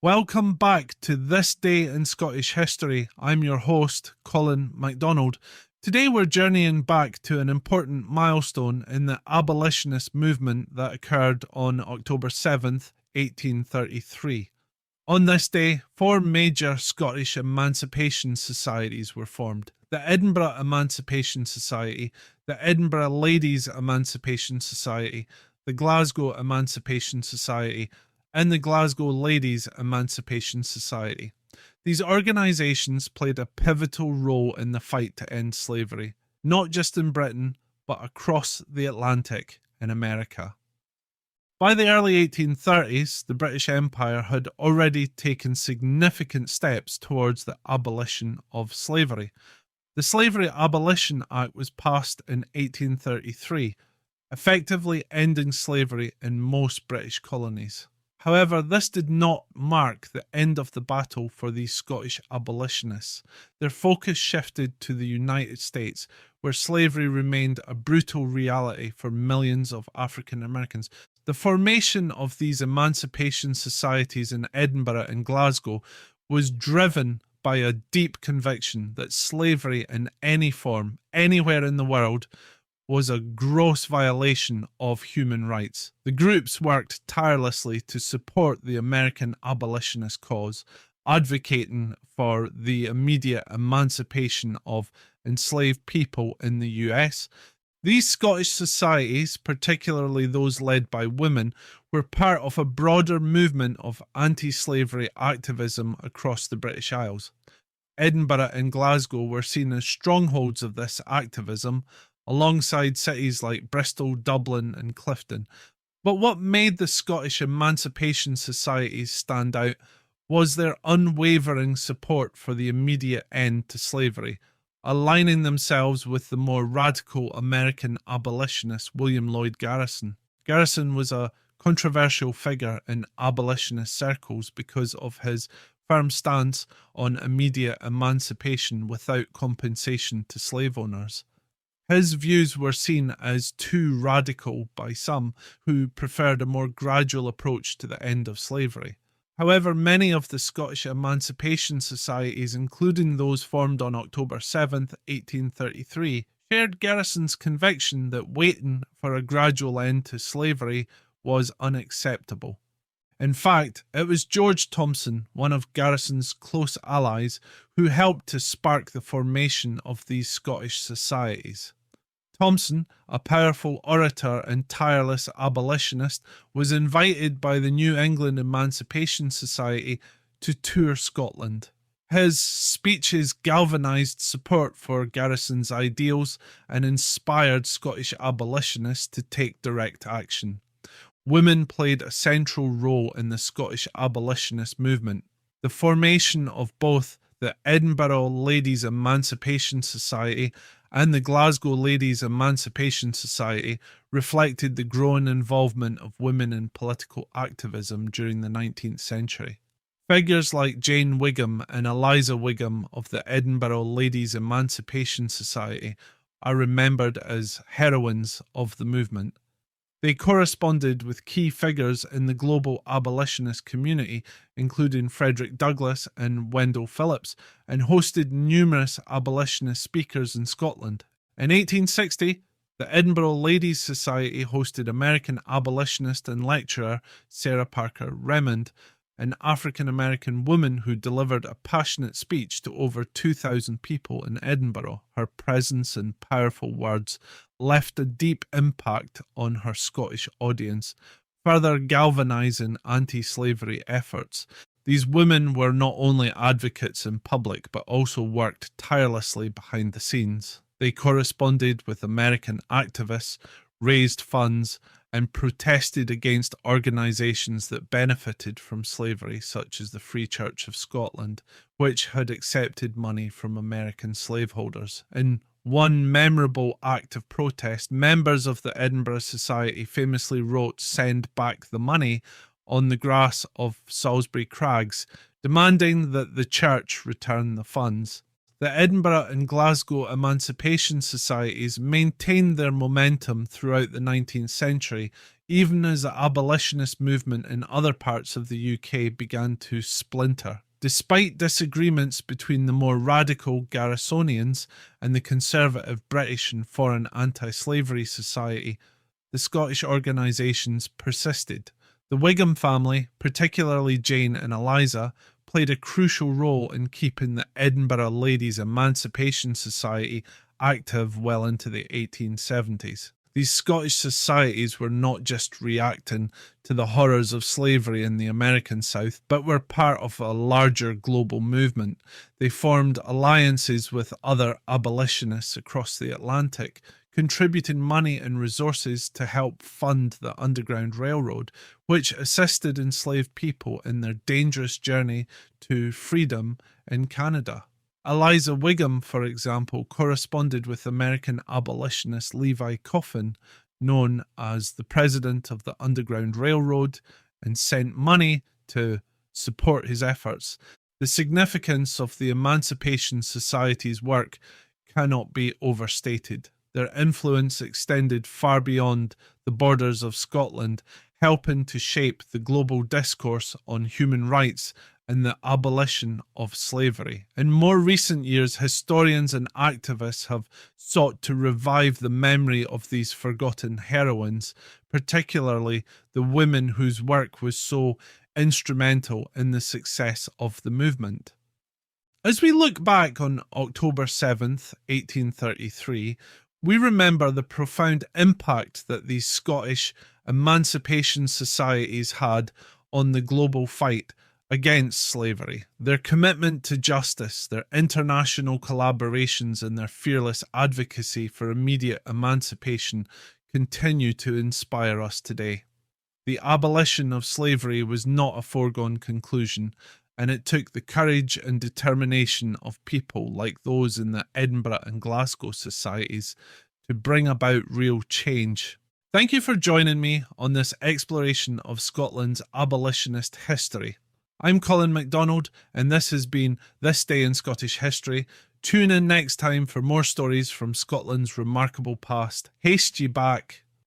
Welcome back to This Day in Scottish History. I'm your host, Colin MacDonald. Today we're journeying back to an important milestone in the abolitionist movement that occurred on October 7th, 1833. On this day, four major Scottish emancipation societies were formed: the Edinburgh Emancipation Society, the Edinburgh Ladies Emancipation Society, the Glasgow Emancipation Society, and the Glasgow Ladies Emancipation Society. These organisations played a pivotal role in the fight to end slavery, not just in Britain, but across the Atlantic in America. By the early 1830s, the British Empire had already taken significant steps towards the abolition of slavery. The Slavery Abolition Act was passed in 1833, effectively ending slavery in most British colonies. However, this did not mark the end of the battle for these Scottish abolitionists. Their focus shifted to the United States, where slavery remained a brutal reality for millions of African Americans. The formation of these emancipation societies in Edinburgh and Glasgow was driven by a deep conviction that slavery in any form, anywhere in the world, was a gross violation of human rights. The groups worked tirelessly to support the American abolitionist cause, advocating for the immediate emancipation of enslaved people in the US. These Scottish societies, particularly those led by women, were part of a broader movement of anti-slavery activism across the British Isles. Edinburgh and Glasgow were seen as strongholds of this activism, alongside cities like Bristol, Dublin and Clifton. But what made the Scottish Emancipation Societies stand out was their unwavering support for the immediate end to slavery, aligning themselves with the more radical American abolitionist William Lloyd Garrison. Garrison was a controversial figure in abolitionist circles because of his firm stance on immediate emancipation without compensation to slave owners. His views were seen as too radical by some who preferred a more gradual approach to the end of slavery. However, many of the Scottish Emancipation Societies, including those formed on October 7th, 1833, shared Garrison's conviction that waiting for a gradual end to slavery was unacceptable. In fact, it was George Thompson, one of Garrison's close allies, who helped to spark the formation of these Scottish societies. Thompson, a powerful orator and tireless abolitionist, was invited by the New England Emancipation Society to tour Scotland. His speeches galvanised support for Garrison's ideals and inspired Scottish abolitionists to take direct action. Women played a central role in the Scottish abolitionist movement. The formation of both the Edinburgh Ladies Emancipation Society and the Glasgow Ladies Emancipation Society reflected the growing involvement of women in political activism during the 19th century. Figures like Jane Wigham and Eliza Wigham of the Edinburgh Ladies Emancipation Society are remembered as heroines of the movement. They corresponded with key figures in the global abolitionist community, including Frederick Douglass and Wendell Phillips, and hosted numerous abolitionist speakers in Scotland. In 1860, the Edinburgh Ladies Society hosted American abolitionist and lecturer Sarah Parker Remond, an African-American woman who delivered a passionate speech to over 2,000 people in Edinburgh. Her presence and powerful words left a deep impact on her Scottish audience, further galvanising anti-slavery efforts. These women were not only advocates in public, but also worked tirelessly behind the scenes. They corresponded with American activists, raised funds, and protested against organisations that benefited from slavery, such as the Free Church of Scotland, which had accepted money from American slaveholders. In one memorable act of protest, members of the Edinburgh Society famously wrote "Send back the money" on the grass of Salisbury Crags, demanding that the church return the funds. The Edinburgh and Glasgow Emancipation Societies maintained their momentum throughout the 19th century, even as the abolitionist movement in other parts of the UK began to splinter. Despite disagreements between the more radical Garrisonians and the conservative British and Foreign Anti-Slavery Society, the Scottish organisations persisted. The Wigham family, particularly Jane and Eliza, played a crucial role in keeping the Edinburgh Ladies Emancipation Society active well into the 1870s. These Scottish societies were not just reacting to the horrors of slavery in the American South, but were part of a larger global movement. They formed alliances with other abolitionists across the Atlantic, contributing money and resources to help fund the Underground Railroad, which assisted enslaved people in their dangerous journey to freedom in Canada. Eliza Wigham, for example, corresponded with American abolitionist Levi Coffin, known as the president of the Underground Railroad, and sent money to support his efforts. The significance of the Emancipation Society's work cannot be overstated. Their influence extended far beyond the borders of Scotland, helping to shape the global discourse on human rights and the abolition of slavery. In more recent years, historians and activists have sought to revive the memory of these forgotten heroines, particularly the women whose work was so instrumental in the success of the movement. As we look back on October 7th, 1833, we remember the profound impact that these Scottish emancipation societies had on the global fight against slavery. Their commitment to justice, their international collaborations, and their fearless advocacy for immediate emancipation continue to inspire us today. The abolition of slavery was not a foregone conclusion, and it took the courage and determination of people like those in the Edinburgh and Glasgow societies to bring about real change. Thank you for joining me on this exploration of Scotland's abolitionist history. I'm Colin MacDonald, and this has been This Day in Scottish History. Tune in next time for more stories from Scotland's remarkable past. Haste ye back.